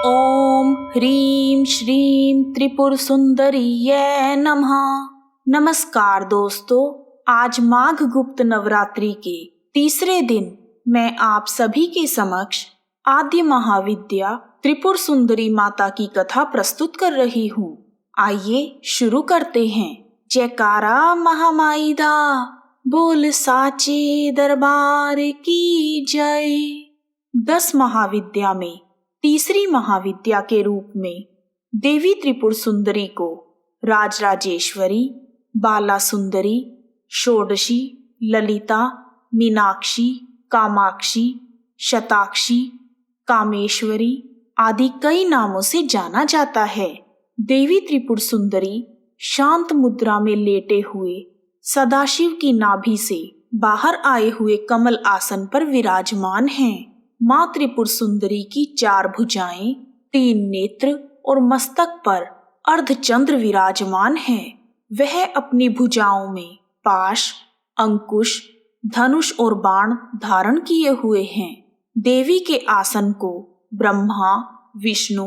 ओम ह्रीं श्रीं त्रिपुर सुंदरीये नमः। नमस्कार दोस्तों, आज माघ गुप्त नवरात्रि के तीसरे दिन मैं आप सभी के समक्ष आद्य महाविद्या त्रिपुर सुंदरी माता की कथा प्रस्तुत कर रही हूँ। आइए शुरू करते हैं। जयकारा महामाई दा, बोल साचे दरबार की जय। 10 महाविद्या में तीसरी महाविद्या के रूप में देवी त्रिपुर सुंदरी को राजराजेश्वरी, बाला सुंदरी, षोडशी, ललिता, मीनाक्षी, कामाक्षी, शताक्षी, कामेश्वरी आदि कई नामों से जाना जाता है। देवी त्रिपुर सुंदरी शांत मुद्रा में लेटे हुए सदाशिव की नाभि से बाहर आए हुए कमल आसन पर विराजमान हैं। माँ त्रिपुर सुंदरी की 4 भुजाएं, 3 नेत्र और मस्तक पर अर्धचंद्र विराजमान है। वह अपनी भुजाओं में पाश, अंकुश, धनुष और बाण धारण किए हुए हैं। देवी के आसन को ब्रह्मा, विष्णु,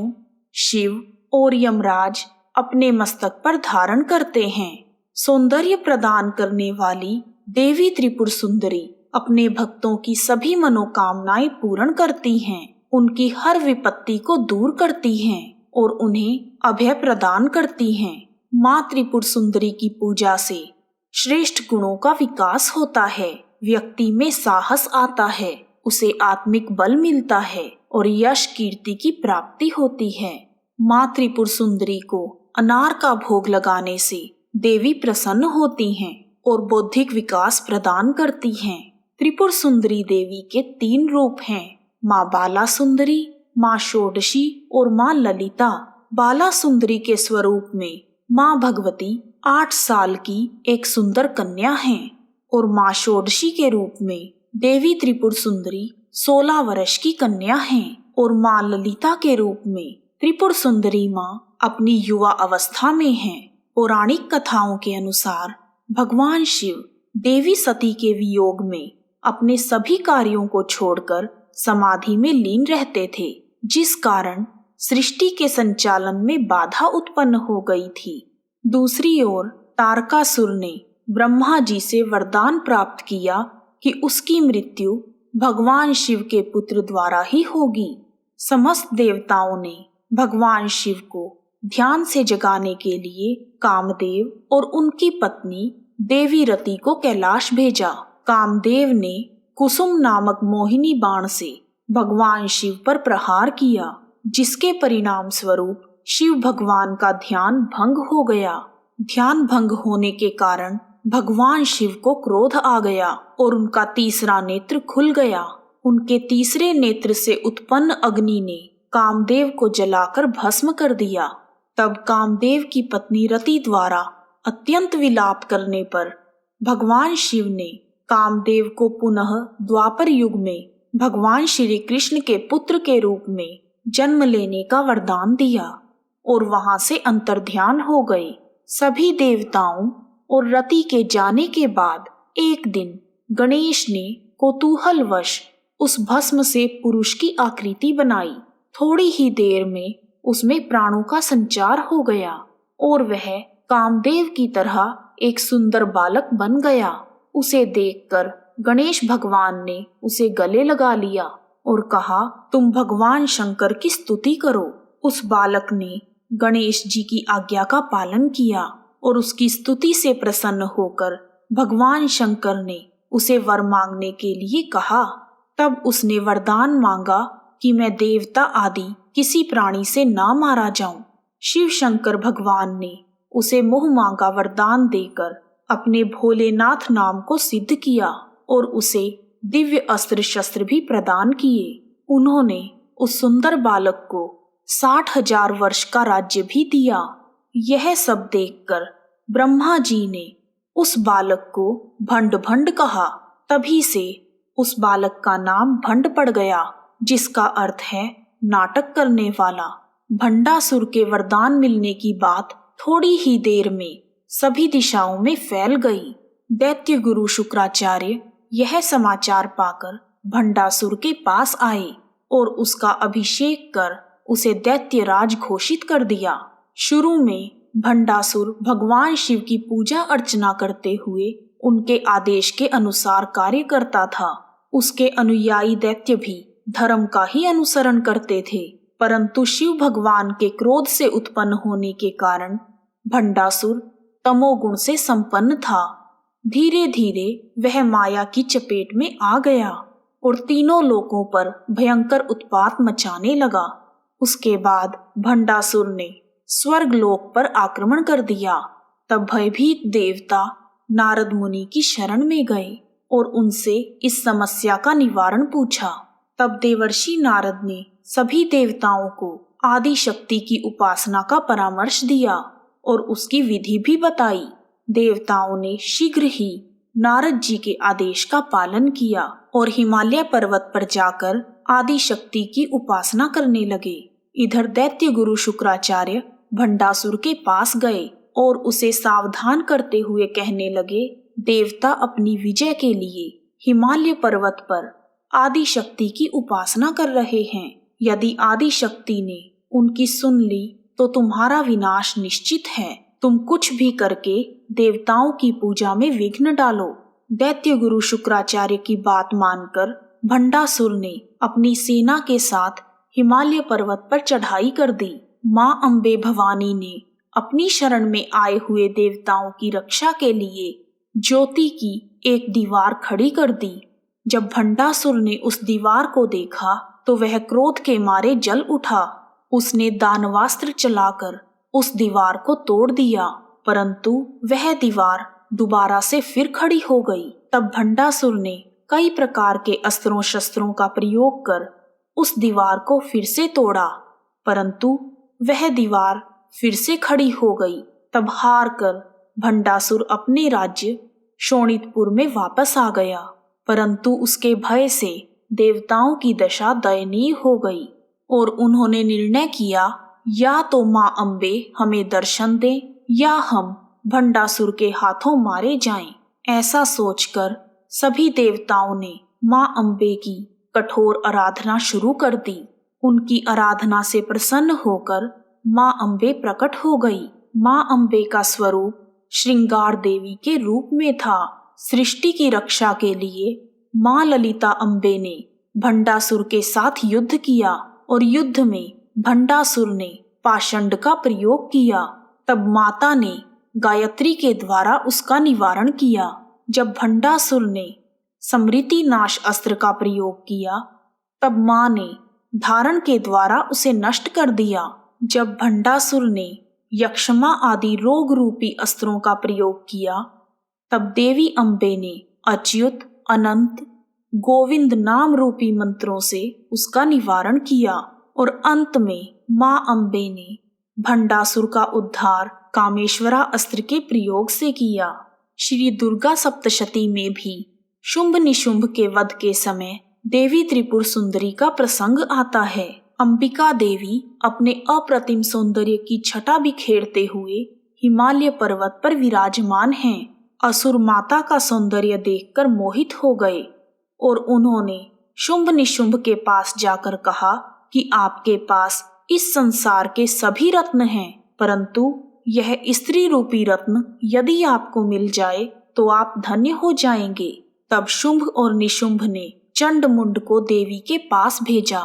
शिव और यमराज अपने मस्तक पर धारण करते हैं। सौंदर्य प्रदान करने वाली देवी त्रिपुर सुंदरी अपने भक्तों की सभी मनोकामनाएं पूर्ण करती हैं, उनकी हर विपत्ति को दूर करती हैं और उन्हें अभय प्रदान करती हैं। माँ त्रिपुर सुंदरी की पूजा से श्रेष्ठ गुणों का विकास होता है, व्यक्ति में साहस आता है, उसे आत्मिक बल मिलता है और यश कीर्ति की प्राप्ति होती है। माँ त्रिपुर सुंदरी को अनार का भोग लगाने से देवी प्रसन्न होती हैं और बौद्धिक विकास प्रदान करती हैं। त्रिपुर सुंदरी देवी के 3 रूप हैं, माँ बाला सुंदरी, माँ षोडशी और माँ ललिता। बाला सुंदरी के स्वरूप में माँ भगवती 8 साल की एक सुंदर कन्या हैं और माँ षोडशी के रूप में देवी त्रिपुर सुंदरी 16 वर्ष की कन्या हैं और माँ ललिता के रूप में त्रिपुर सुंदरी माँ अपनी युवा अवस्था में हैं। पौराणिक कथाओं के अनुसार भगवान शिव देवी सती के वियोग में अपने सभी कार्यों को छोड़कर समाधि में लीन रहते थे, जिस कारण सृष्टि के संचालन में बाधा उत्पन्न हो गई थी। दूसरी ओर तारकासुर ने ब्रह्मा जी से वरदान प्राप्त किया कि उसकी मृत्यु भगवान शिव के पुत्र द्वारा ही होगी। समस्त देवताओं ने भगवान शिव को ध्यान से जगाने के लिए कामदेव और उनकी पत्नी देवी रति को कैलाश भेजा। कामदेव ने कुसुम नामक मोहिनी बाण से भगवान शिव पर प्रहार किया, जिसके परिणाम स्वरूप शिव भगवान का ध्यान भंग हो गया। ध्यान भंग होने के कारण भगवान शिव को क्रोध आ गया और उनका तीसरा नेत्र खुल गया। उनके तीसरे नेत्र से उत्पन्न अग्नि ने कामदेव को जलाकर भस्म कर दिया। तब कामदेव की पत्नी रति द्वारा अत्यंत विलाप करने पर भगवान शिव ने कामदेव को पुनः द्वापर युग में भगवान श्री कृष्ण के पुत्र के रूप में जन्म लेने का वरदान दिया और वहां से अंतर्ध्यान हो गए। सभी देवताओं और रति के जाने के बाद एक दिन गणेश ने कौतूहलवश उस भस्म से पुरुष की आकृति बनाई। थोड़ी ही देर में उसमें प्राणों का संचार हो गया और वह कामदेव की तरह एक सुंदर बालक बन गया। उसे देखकर गणेश भगवान ने उसे गले लगा लिया और कहा, तुम भगवान शंकर की स्तुति करो। उस बालक ने गणेश जी की आज्ञा का पालन किया और उसकी स्तुति से प्रसन्न होकर भगवान शंकर ने उसे वर मांगने के लिए कहा। तब उसने वरदान मांगा कि मैं देवता आदि किसी प्राणी से ना मारा जाऊं। शिव शंकर भगवान ने उसे मुंह मांगा वरदान देकर अपने भोलेनाथ नाम को सिद्ध किया और उसे दिव्य अस्त्र शस्त्र भी प्रदान किए। उन्होंने उस सुंदर बालक को 60,000 वर्ष का राज्य भी दिया। यह सब देखकर ब्रह्मा जी ने उस बालक को भंड भंड कहा। तभी से उस बालक का नाम भंड पड़ गया, जिसका अर्थ है नाटक करने वाला। भंडासुर के वरदान मिलने की बात थोड़ी ही देर में सभी दिशाओं में फैल गई। दैत्य गुरु शुक्राचार्य यह समाचार पाकर भंडासुर के पास आए और उसका अभिषेक कर उसे दैत्यराज घोषित कर दिया। शुरू में भंडासुर भगवान शिव की पूजा अर्चना करते हुए उनके आदेश के अनुसार कार्य करता था। उसके अनुयायी दैत्य भी धर्म का ही अनुसरण करते थे, परंतु शिव भगवान के क्रोध से उत्पन्न होने के कारण भंडासुर तमोगुण से संपन्न था। धीरे धीरे वह माया की चपेट में आ गया और तीनों लोकों पर भयंकर उत्पात मचाने लगा। उसके बाद भंडासुर ने स्वर्ग लोक पर आक्रमण कर दिया। तब भयभीत देवता नारद मुनि की शरण में गए और उनसे इस समस्या का निवारण पूछा। तब देवर्षि नारद ने सभी देवताओं को आदि शक्ति की उपासना का परामर्श दिया और उसकी विधि भी बताई। देवताओं ने शीघ्र ही नारद जी के आदेश का पालन किया और हिमालय पर्वत पर जाकर आदि शक्ति की उपासना करने लगे। इधर दैत्य गुरु शुक्राचार्य भंडासुर के पास गए और उसे सावधान करते हुए कहने लगे, देवता अपनी विजय के लिए हिमालय पर्वत पर आदि शक्ति की उपासना कर रहे हैं। यदि आदि शक्ति ने उनकी सुन ली तो तुम्हारा विनाश निश्चित है। तुम कुछ भी करके देवताओं की पूजा में विघ्न डालो। दैत्य गुरु शुक्राचार्य की बात मानकर भंडासुर ने अपनी सेना के साथ हिमालय पर्वत पर चढ़ाई कर दी। मां अंबे भवानी ने अपनी शरण में आए हुए देवताओं की रक्षा के लिए ज्योति की एक दीवार खड़ी कर दी। जब भंडासुर ने उस दीवार को देखा तो वह क्रोध के मारे जल उठा। उसने दानवास्त्र चलाकर उस दीवार को तोड़ दिया, परंतु वह दीवार दोबारा से फिर खड़ी हो गई। तब भंडासुर ने कई प्रकार के अस्त्रों शस्त्रों का प्रयोग कर उस दीवार को फिर से तोड़ा, परंतु वह दीवार फिर से खड़ी हो गई। तब हार कर भंडासुर अपने राज्य शोणितपुर में वापस आ गया, परंतु उसके भय से देवताओं की दशा दयनीय हो गई और उन्होंने निर्णय किया, या तो मां अंबे हमें दर्शन दें या हम भंडासुर के हाथों मारे जाएं। ऐसा सोचकर सभी देवताओं ने मां अंबे की कठोर आराधना शुरू कर दी। उनकी आराधना से प्रसन्न होकर मां अंबे प्रकट हो गई। मां अंबे का स्वरूप श्रृंगार देवी के रूप में था। सृष्टि की रक्षा के लिए मां ललिता अंबे ने भंडासुर के साथ युद्ध किया और युद्ध में भंडासुर ने पाषंड का प्रयोग किया। तब माता ने गायत्री के द्वारा उसका निवारण किया। जब भंडासुर ने समृति नाश अस्त्र का प्रयोग किया तब मां ने धारण के द्वारा उसे नष्ट कर दिया। जब भंडासुर ने यक्षमा आदि रोग रूपी अस्त्रों का प्रयोग किया तब देवी अंबे ने अच्युत अनंत गोविंद नाम रूपी मंत्रों से उसका निवारण किया और अंत में मां अंबे ने भंडासुर का उद्धार कामेश्वरा अस्त्र के प्रयोग से किया। श्री दुर्गा सप्तशती में भी शुंभ निशुंभ के वध के समय देवी त्रिपुर सुंदरी का प्रसंग आता है। अंबिका देवी अपने अप्रतिम सौंदर्य की छटा बिखेरते हुए हिमालय पर्वत पर विराजमान हैं। असुर माता का सौंदर्य देखकर मोहित हो गए और उन्होंने शुंभ निशुंभ के पास जाकर कहा कि आपके पास इस संसार के सभी रत्न हैं, परंतु यह स्त्री रूपी रत्न यदि आपको मिल जाए तो आप धन्य हो जाएंगे। तब शुंभ और निशुंभ ने चंडमुंड को देवी के पास भेजा।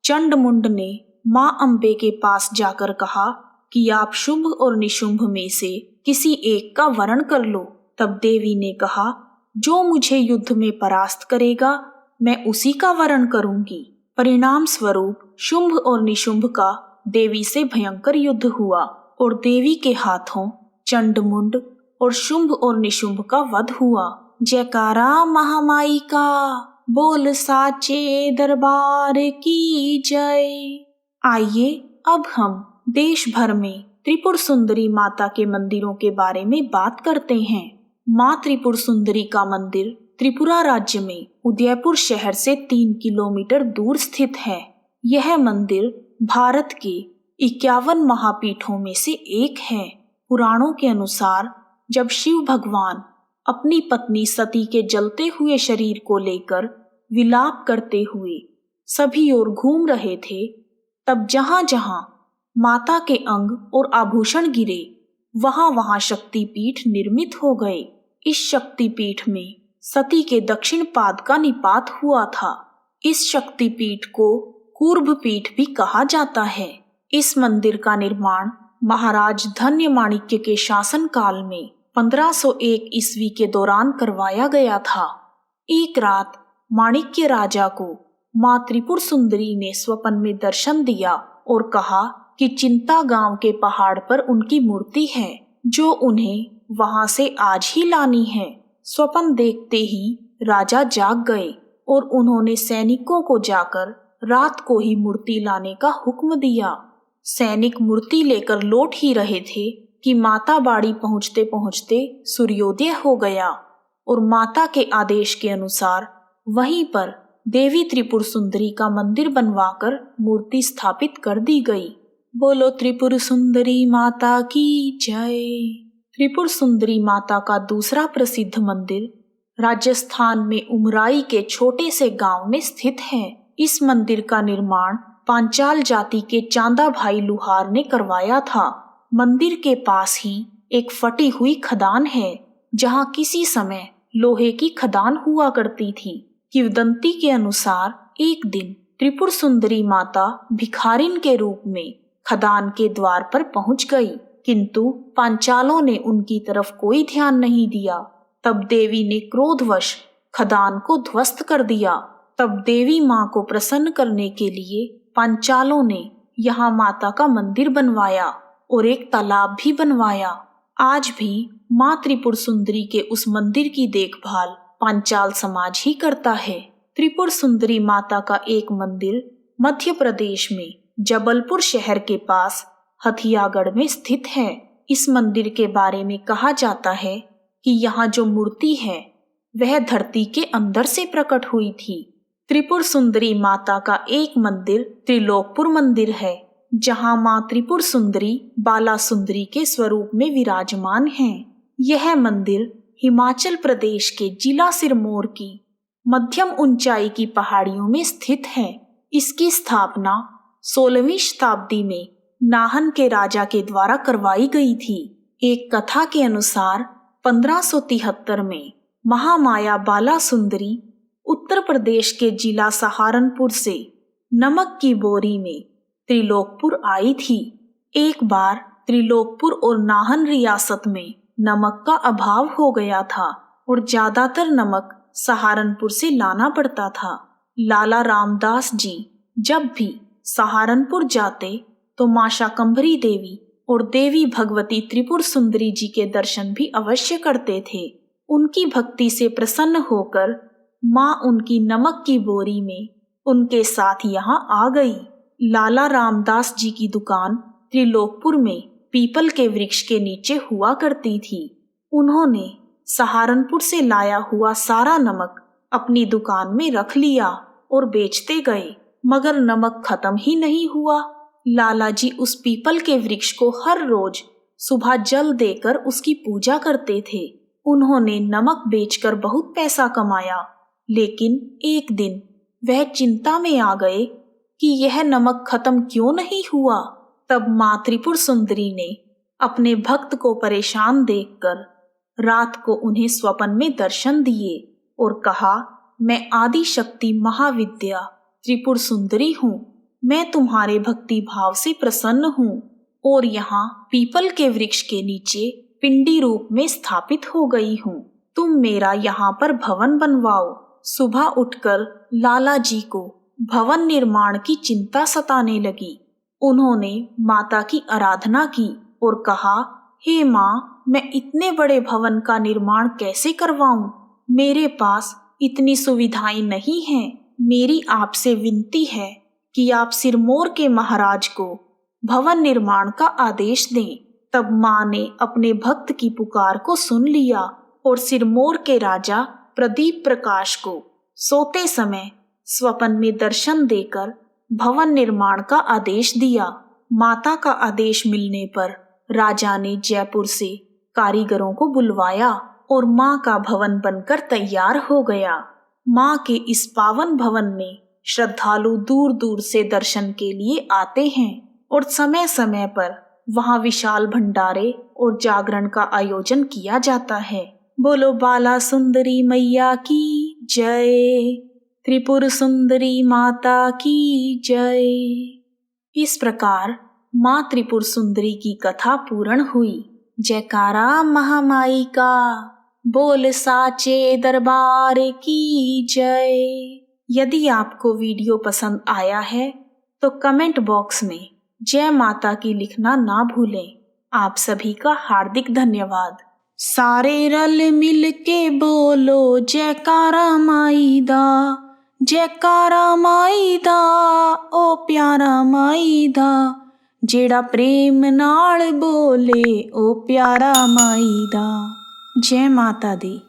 चंडमुंड ने मां अंबे के पास जाकर कहा कि आप शुंभ और निशुंभ में से किसी एक का वरण कर लो। तब देवी ने कहा, जो मुझे युद्ध में परास्त करेगा मैं उसी का वरण करूंगी। परिणाम स्वरूप शुंभ और निशुंभ का देवी से भयंकर युद्ध हुआ और देवी के हाथों चंडमुंड और शुंभ और निशुंभ का वध हुआ। जयकारा महामाई का, बोल साचे दरबार की जय। आइए अब हम देश भर में त्रिपुर सुंदरी माता के मंदिरों के बारे में बात करते हैं। मां त्रिपुर सुंदरी का मंदिर त्रिपुरा राज्य में उदयपुर शहर से 3 किलोमीटर दूर स्थित है। यह मंदिर भारत के 51 महापीठों में से एक है। पुराणों के अनुसार जब शिव भगवान अपनी पत्नी सती के जलते हुए शरीर को लेकर विलाप करते हुए सभी ओर घूम रहे थे, तब जहां जहां माता के अंग और आभूषण गिरे वहां वहां शक्तिपीठ निर्मित हो गए। इस शक्तिपीठ में सती के दक्षिण पाद का निपात हुआ था। इस शक्तिपीठ को कूर्भ पीठ भी कहा जाता है। इस मंदिर का निर्माण महाराज धन्य माणिक्य के शासन काल में 1501 ईस्वी के दौरान करवाया गया था। एक रात माणिक्य राजा को मां त्रिपुर सुंदरी ने स्वप्न में दर्शन दिया और कहा कि चिंता गांव के पहाड़ पर उनकी मूर्ति है जो उन्हें वहां से आज ही लानी है। स्वप्न देखते ही राजा जाग गए और उन्होंने सैनिकों को जाकर रात को ही मूर्ति लाने का हुक्म दिया। सैनिक मूर्ति लेकर लौट ही रहे थे कि माता बाड़ी पहुंचते पहुंचते सूर्योदय हो गया और माता के आदेश के अनुसार वहीं पर देवी त्रिपुर सुंदरी का मंदिर बनवाकर मूर्ति स्थापित कर दी गई। बोलो त्रिपुर सुंदरी माता की जय। त्रिपुर सुंदरी माता का दूसरा प्रसिद्ध मंदिर राजस्थान में उमराई के छोटे से गांव में स्थित है। इस मंदिर का निर्माण पांचाल जाति के चांदा भाई लुहार ने करवाया था। मंदिर के पास ही एक फटी हुई खदान है जहां किसी समय लोहे की खदान हुआ करती थी। किंवदंती के अनुसार एक दिन त्रिपुर सुंदरी माता भिखारिन के रूप में खदान के द्वार पर पहुंच गई, किंतु पांचालों ने उनकी तरफ कोई ध्यान नहीं दिया। तब देवी ने क्रोधवश खदान को ध्वस्त कर दिया। तब देवी मां को प्रसन्न करने के लिए पांचालों ने यहाँ माता का मंदिर बनवाया और एक तालाब भी बनवाया। आज भी मां त्रिपुर सुंदरी के उस मंदिर की देखभाल पांचाल समाज ही करता है। त्रिपुर सुंदरी माता का एक मंदिर मध्य प्रदेश में जबलपुर शहर के पास हथियागढ़ में स्थित है। इस मंदिर के बारे में कहा जाता है कि यहाँ जो मूर्ति है वह धरती के अंदर से प्रकट हुई थी। त्रिपुर सुंदरी माता का एक मंदिर त्रिलोकपुर मंदिर है जहाँ माँ त्रिपुर सुंदरी बाला सुंदरी के स्वरूप में विराजमान हैं। यह मंदिर हिमाचल प्रदेश के जिला सिरमौर की मध्यम ऊंचाई की पहाड़ियों में स्थित है। इसकी स्थापना 16वीं शताब्दी में नाहन के राजा के द्वारा करवाई गई थी। एक कथा के अनुसार 1573 में महामाया बाला सुंदरी उत्तर प्रदेश के जिला सहारनपुर से नमक की बोरी में त्रिलोकपुर आई थी। एक बार त्रिलोकपुर और नाहन रियासत में नमक का अभाव हो गया था और ज्यादातर नमक सहारनपुर से लाना पड़ता था। लाला रामदास जी जब भी सहारनपुर जाते तो मां शाकंभरी देवी और देवी भगवती त्रिपुर सुंदरी जी के दर्शन भी अवश्य करते थे। उनकी भक्ति से प्रसन्न होकर मां उनकी नमक की बोरी में उनके साथ यहाँ आ गई। लाला रामदास जी की दुकान त्रिलोकपुर में पीपल के वृक्ष के नीचे हुआ करती थी। उन्होंने सहारनपुर से लाया हुआ सारा नमक अपनी दुकान में रख लिया और बेचते गए, मगर नमक खत्म ही नहीं हुआ। लाला जी उस पीपल के वृक्ष को हर रोज सुबह जल देकर उसकी पूजा करते थे। उन्होंने नमक बेचकर बहुत पैसा कमाया, लेकिन एक दिन वह चिंता में आ गए कि यह नमक खत्म क्यों नहीं हुआ। तब मां त्रिपुर सुंदरी ने अपने भक्त को परेशान देखकर रात को उन्हें स्वप्न में दर्शन दिए और कहा, मैं आदि शक्ति महाविद्या त्रिपुर सुंदरी हूँ। मैं तुम्हारे भक्ति भाव से प्रसन्न हूँ और यहाँ पीपल के वृक्ष के नीचे पिंडी रूप में स्थापित हो गई हूँ। तुम मेरा यहाँ पर भवन बनवाओ। सुबह उठकर लाला जी को भवन निर्माण की चिंता सताने लगी। उन्होंने माता की आराधना की और कहा, हे माँ, मैं इतने बड़े भवन का निर्माण कैसे करवाऊं? मेरे पास इतनी सुविधाएं नहीं हैं। मेरी आपसे विनती है कि आप सिरमौर के महाराज को भवन निर्माण का आदेश दें। तब माँ ने अपने भक्त की पुकार को सुन लिया और सिरमौर के राजा प्रदीप प्रकाश को सोते समय स्वप्न में दर्शन देकर भवन निर्माण का आदेश दिया। माता का आदेश मिलने पर राजा ने जयपुर से कारीगरों को बुलवाया और माँ का भवन बनकर तैयार हो गया। माँ के इस पावन भवन में श्रद्धालु दूर दूर से दर्शन के लिए आते हैं और समय समय पर वहां विशाल भंडारे और जागरण का आयोजन किया जाता है। बोलो बाला सुंदरी मैया की जय, त्रिपुर सुंदरी माता की जय। इस प्रकार माँ त्रिपुर सुंदरी की कथा पूर्ण हुई। जयकारा महामाई का, बोल साचे दरबार की जय। यदि आपको वीडियो पसंद आया है तो कमेंट बॉक्स में जय माता की लिखना ना भूलें। आप सभी का हार्दिक धन्यवाद। सारे रल मिल के बोलो जयकारा माई दा, जयकारा माई दा, ओ प्यारा माई दा। जेड़ा प्रेम नाल बोले ओ प्यारा माई दा। जय माता दी।